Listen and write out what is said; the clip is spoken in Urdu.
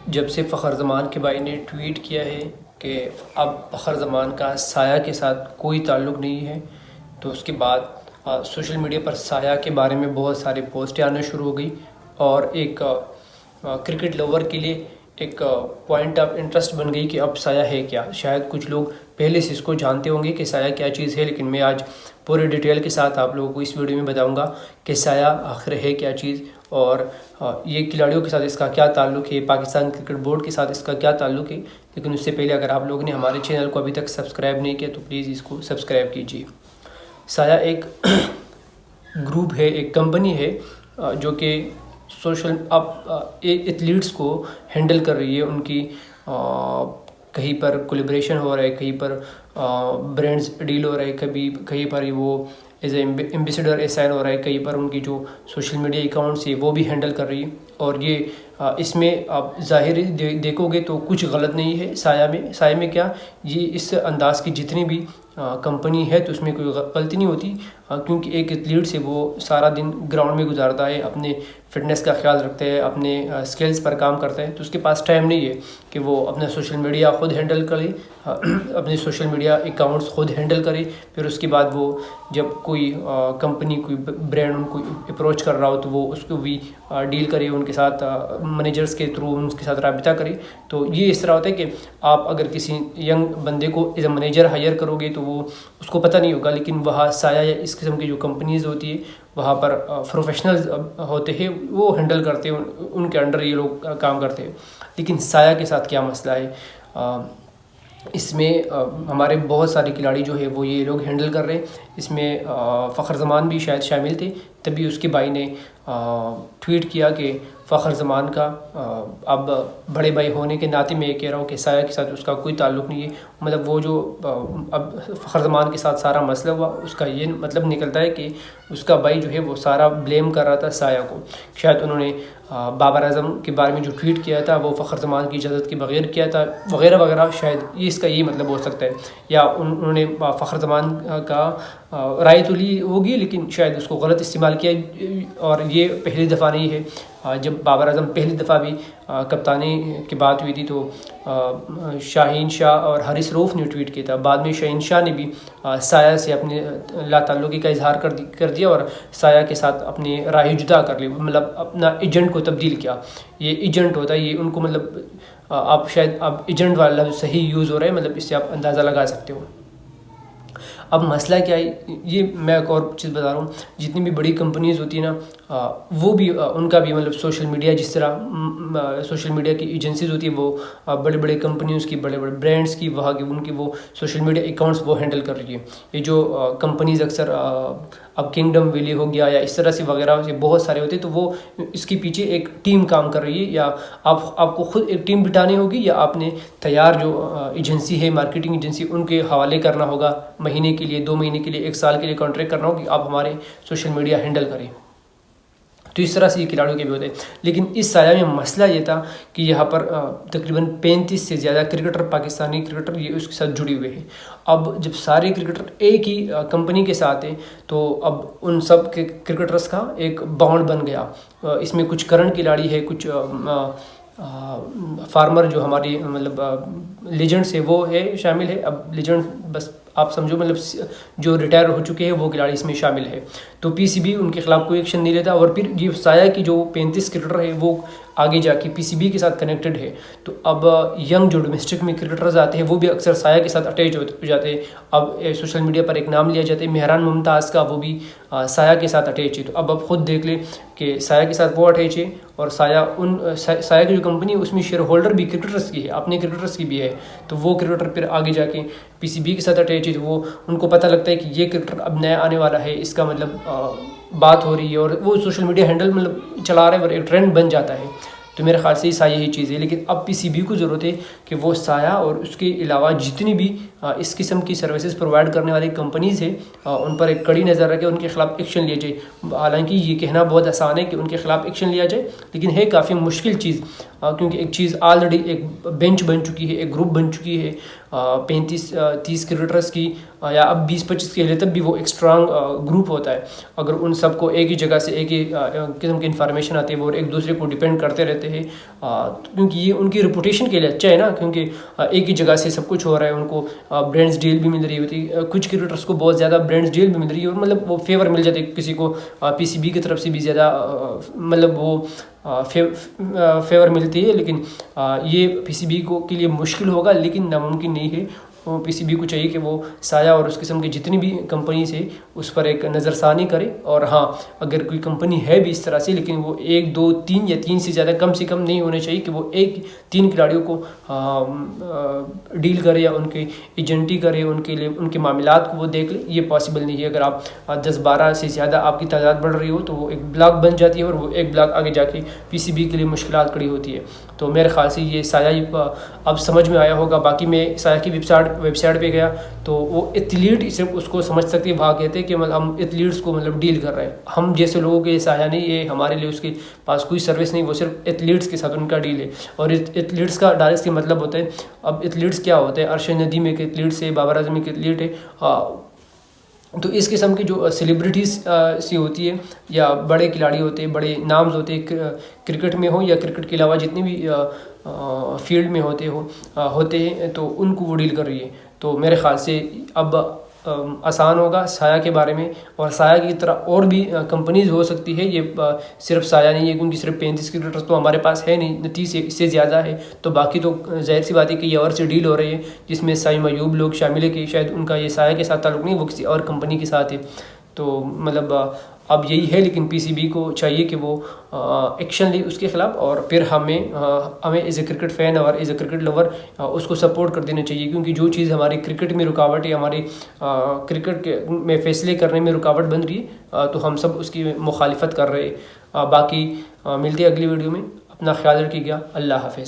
جب سے فخر زمان کے بھائی نے ٹویٹ کیا ہے کہ اب فخر زمان کا سایہ کے ساتھ کوئی تعلق نہیں ہے، تو اس کے بعد سوشل میڈیا پر سایہ کے بارے میں بہت سارے پوسٹیں آنا شروع ہو گئی، اور ایک کرکٹ لور کے لیے ایک پوائنٹ آف انٹرسٹ بن گئی کہ اب سایہ ہے کیا۔ شاید کچھ لوگ پہلے سے اس کو جانتے ہوں گے کہ سایہ کیا چیز ہے، لیکن میں آج پورے ڈیٹیل کے ساتھ آپ لوگوں کو اس ویڈیو میں بتاؤں گا کہ سایہ آخر ہے کیا چیز، اور یہ کھلاڑیوں کے ساتھ اس کا کیا تعلق ہے، پاکستان کرکٹ بورڈ کے ساتھ اس کا کیا تعلق ہے۔ لیکن اس سے پہلے اگر آپ لوگوں نے ہمارے چینل کو ابھی تک سبسکرائب نہیں کیا تو پلیز اس کو سبسکرائب کیجیے۔ سایہ ایک گروپ ہے، ایک کمپنی ہے جو کہ سوشل ایتھلیٹس کو ہینڈل کر رہی ہے۔ ان کی کہیں پر کولیبریشن ہو رہا ہے، کہیں پر برانڈز ڈیل ہو رہا ہے، کہیں پر وہ ایز اے ایمبیسیڈر اسائن ہو رہا ہے، کہیں پر ان کی جو سوشل میڈیا اکاؤنٹس ہے وہ بھی ہینڈل کر رہی ہے۔ اور یہ اس میں آپ ظاہر دیکھو گے تو کچھ غلط نہیں ہے سایہ میں کیا، یہ اس انداز کی جتنی بھی کمپنی ہے تو اس میں کوئی غلطی نہیں ہوتی، کیونکہ ایک ایتھلیٹ سے وہ سارا دن گراؤنڈ میں گزارتا ہے، اپنے فٹنس کا خیال رکھتا ہے، اپنے سکلز پر کام کرتا ہے، تو اس کے پاس ٹائم نہیں ہے کہ وہ اپنا سوشل میڈیا خود ہینڈل کرے، اپنے سوشل میڈیا اکاؤنٹس خود ہینڈل کرے۔ پھر اس کے بعد وہ جب کوئی کمپنی کوئی برانڈ ان کو اپروچ کر رہا ہو تو وہ اس کو بھی ڈیل کرے، ان کے ساتھ مینیجرز کے تھرو ان کے ساتھ رابطہ کرے۔ تو یہ اس طرح ہوتا ہے کہ آپ اگر کسی ینگ بندے کو ایز اے مینیجر ہائر کرو گے تو وہ اس کو پتہ نہیں ہوگا، لیکن وہاں سایہ یا اس قسم کی جو کمپنیز ہوتی ہے وہاں پر پروفیشنلز ہوتے ہیں، وہ ہینڈل کرتے ہیں، ان کے انڈر یہ لوگ کام کرتے ہیں۔ لیکن سایہ کے ساتھ کیا مسئلہ ہے، اس میں ہمارے بہت سارے کھلاڑی جو ہے وہ یہ لوگ ہینڈل کر رہے ہیں۔ اس میں فخر زمان بھی شاید شامل تھے، تبھی اس کے بھائی نے ٹویٹ کیا کہ فخر زمان کا اب بڑے بھائی ہونے کے ناطے میں یہ کہہ رہا ہوں کہ سایہ کے ساتھ اس کا کوئی تعلق نہیں ہے۔ مطلب وہ جو اب فخر زمان کے ساتھ سارا مسئلہ ہوا، اس کا یہ مطلب نکلتا ہے کہ اس کا بھائی جو ہے وہ سارا بلیم کر رہا تھا سایہ کو۔ شاید انہوں نے بابر اعظم کے بارے میں جو ٹویٹ کیا تھا وہ فخر زمان کی اجازت کے بغیر کیا تھا، وغیرہ وغیرہ، شاید یہ اس کا یہی مطلب ہو سکتا ہے۔ یا انہوں نے فخر زمان کا رائے تو لی ہوگی لیکن شاید اس کو غلط استعمال کیا، اور یہ پہلی دفعہ نہیں ہے۔ جب بابر اعظم پہلی دفعہ بھی کپتانی کی بات ہوئی تھی تو شاہین شاہ اور حارث رؤف نے ٹویٹ کیا تھا، بعد میں شاہین شاہ نے بھی سایہ سے اپنے لا تعلقی کا اظہار کر دیا اور سایہ کے ساتھ اپنی راہ جدا کر لی، مطلب اپنا ایجنٹ کو تبدیل کیا۔ یہ ایجنٹ ہوتا ہے، یہ ان کو مطلب آپ شاید اب ایجنٹ والا لفظ صحیح یوز ہو رہا ہے، مطلب اس سے آپ اندازہ لگا سکتے ہو۔ اب مسئلہ کیا ہے، یہ میں ایک اور چیز بتا رہا ہوں، جتنی بھی بڑی کمپنیز ہوتی ہیں نا، وہ بھی ان کا بھی مطلب سوشل میڈیا، جس طرح سوشل میڈیا کی ایجنسیز ہوتی ہیں وہ بڑے بڑے کمپنیز کی، بڑے بڑے برانڈس کی، وہاں کی ان کی وہ سوشل میڈیا اکاؤنٹس وہ ہینڈل کر رہی ہے۔ یہ جو کمپنیز اکثر اب کنگڈم ویلی ہو گیا یا اس طرح سے وغیرہ بہت سارے ہوتے ہیں، تو وہ اس کے پیچھے ایک ٹیم کام کر رہی ہے، یا آپ کو خود ایک ٹیم بٹانی ہوگی، یا آپ نے تیار جو ایجنسی ہے، مارکیٹنگ ایجنسی، ان کے حوالے کرنا ہوگا، مہینے کے لیے، 2 مہینے کے لیے، 1 سال کے لیے کانٹریکٹ کرنا ہوگا کہ آپ ہمارے سوشل میڈیا ہینڈل کریں۔ تو اس طرح سے یہ کھلاڑیوں کے بھی ہوتے ہیں۔ لیکن اس سایہ میں مسئلہ یہ تھا کہ یہاں پر تقریباً 35 سے زیادہ کرکٹر، پاکستانی کرکٹر، یہ اس کے ساتھ جڑے ہوئے ہیں۔ اب جب سارے کرکٹر ایک ہی کمپنی کے ساتھ ہیں تو اب ان سب کے کرکٹرز کا ایک بانڈ بن گیا۔ اس میں کچھ کرنٹ کھلاڑی ہے، کچھ فارمر جو ہماری مطلب لیجنڈس ہے وہ ہے شامل ہے۔ اب لیجنڈ بس آپ سمجھو مطلب جو ریٹائر ہو چکے ہیں وہ کھلاڑی اس میں شامل ہے، تو پی سی بی ان کے خلاف کوئی ایکشن نہیں لیتا۔ اور پھر یہ سایہ کی جو 35 کرکٹر ہے وہ آگے جا کے پی سی بی کے ساتھ کنیکٹڈ ہے، تو اب ینگ جو ڈومیسٹک میں کرکٹرز آتے ہیں وہ بھی اکثر سایہ کے ساتھ اٹیچ ہو جاتے ہیں۔ اب سوشل میڈیا پر ایک نام لیا جاتا ہے مہران ممتاز کا، وہ بھی سایہ کے ساتھ اٹیچ ہے۔ تو اب خود دیکھ لیں کہ سایہ کے ساتھ وہ اٹیچ ہے، اور سایہ کی جو کمپنی ہے اس میں شیئر ہولڈر بھی کرکٹرز کی ہے، اپنے کرکٹرز کی بھی ہے، تو وہ کرکٹر پھر آگے جا کے پی سی بی کے ساتھ اٹیچ ہے، تو وہ ان کو پتہ لگتا ہے کہ یہ کرکٹر اب نیا آنے والا ہے، اس کا مطلب بات ہو رہی ہے، اور وہ سوشل میڈیا ہینڈل مطلب چلا رہے ہیں اور ایک ٹرینڈ بن جاتا ہے۔ تو میرے خیال سے یہ سایہ ہی چیز ہے۔ لیکن اب پی سی بی کو ضرورت ہے کہ وہ سایہ اور اس کے علاوہ جتنی بھی اس قسم کی سروسز پرووائڈ کرنے والی کمپنیز ہیں ان پر ایک کڑی نظر رکھے، ان کے خلاف ایکشن لیا جائے۔ حالانکہ یہ کہنا بہت آسان ہے کہ ان کے خلاف ایکشن لیا جائے، لیکن ہے کافی مشکل چیز۔ کیونکہ ایک چیز آلریڈی ایک بینچ بن چکی ہے، ایک گروپ بن چکی ہے 35-30 کرکٹرز کی، یا اب 20-25 کے لیے، تب بھی وہ ایک اسٹرانگ گروپ ہوتا ہے. اگر ان سب کو ایک ہی جگہ سے ایک ہی قسم کی انفارمیشن آتی ہے وہ ایک دوسرے کو ڈیپینڈ کرتے رہتے ہیں، کیونکہ یہ ان کی ریپوٹیشن کے لیے اچھا ہے نا، کیونکہ ایک ہی جگہ سے سب کچھ ہو رہا ہے. ان کو برانڈز ڈیل بھی مل رہی ہوتی ہے، کچھ کرکٹرز کو بہت زیادہ برانڈز ڈیل بھی مل رہی ہے، اور مطلب وہ فیور مل جاتے ہیں کسی کو پی سی بی کی طرف سے بھی زیادہ مطلب وہ فیور ملتی ہے. لیکن یہ پی سی بی کو کے لیے مشکل ہوگا، لیکن ناممکن نہیں ہے. پی سی بی کو چاہیے کہ وہ سایہ اور اس قسم کی جتنی بھی کمپنیز ہے اس پر ایک نظر ثانی کرے. اور ہاں، اگر کوئی کمپنی ہے بھی اس طرح سے، لیکن وہ 1 2 3 یا 3 سے زیادہ کم سے کم نہیں ہونے چاہیے کہ وہ 3 کھلاڑیوں کو ڈیل کرے یا ان کے ایجنٹی کرے، ان کے لیے ان کے معاملات کو وہ دیکھ لے. یہ پاسبل نہیں ہے. اگر آپ 10-12 سے زیادہ آپ کی تعداد بڑھ رہی ہو تو وہ ایک بلاک بن جاتی ہے، اور وہ ایک بلاک آگے جا کے پی سی بی کے لیے مشکلات کھڑی ہوتی ہے. تو میرے خیال سے یہ سایہ اب سمجھ میں آیا ہوگا. باقی میں سایہ کی ویب سائٹ پہ گیا تو وہ ایتھلیٹ صرف اس کو سمجھ سکتے ہیں، وہاں کہتے ہیں کہ ہم ایتھلیٹس کو مطلب ڈیل کر رہے ہیں. ہم جیسے لوگوں کے سایہ نہیں ہے، ہمارے لیے اس کے پاس کوئی سروس نہیں، وہ صرف ایتھلیٹس کے ساتھ ان کا ڈیل ہے. اور ایتھلیٹس کا ڈائریکٹ کے مطلب ہوتا ہے، اب ایتھلیٹس کیا ہوتے ہیں، ارشد ندیم ایک ایتھلیٹس ہے، بابر اعظم ایک ایتھلیٹ ہے. تو اس قسم کی جو سیلیبریٹیز سی ہوتی ہے یا بڑے کھلاڑی ہوتے ہیں، بڑے نامز ہوتے ہیں کرکٹ میں ہو یا کرکٹ کے علاوہ جتنے بھی فیلڈ میں ہوتے ہیں، تو ان کو وہ ڈیل کر رہی ہے. تو میرے خیال سے اب آسان ہوگا سایہ کے بارے میں. اور سایہ کی طرح اور بھی کمپنیز ہو سکتی ہے، یہ صرف سایہ نہیں ہے، کیونکہ صرف 35 کرکٹرز تو ہمارے پاس ہے نہیں، 30 سے زیادہ ہے. تو باقی تو ظاہر سی بات ہے کہ یہ اور سے ڈیل ہو رہی ہے، جس میں سعیم ایوب لوگ شامل ہے کہ شاید ان کا یہ سایہ کے ساتھ تعلق نہیں، وہ کسی اور کمپنی کے ساتھ ہے. تو مطلب اب یہی ہے. لیکن پی سی بی کو چاہیے کہ وہ ایکشن لے اس کے خلاف، اور پھر ہمیں ایز اے کرکٹ فین اور ایز اے کرکٹ لور اس کو سپورٹ کر دینا چاہیے. کیونکہ جو چیز ہماری کرکٹ میں رکاوٹ ہے، ہماری کرکٹ میں فیصلے کرنے میں رکاوٹ بن رہی ہے، تو ہم سب اس کی مخالفت کر رہے ہیں. باقی ملتے ہیں اگلی ویڈیو میں. اپنا خیال رکھیے گا. اللہ حافظ.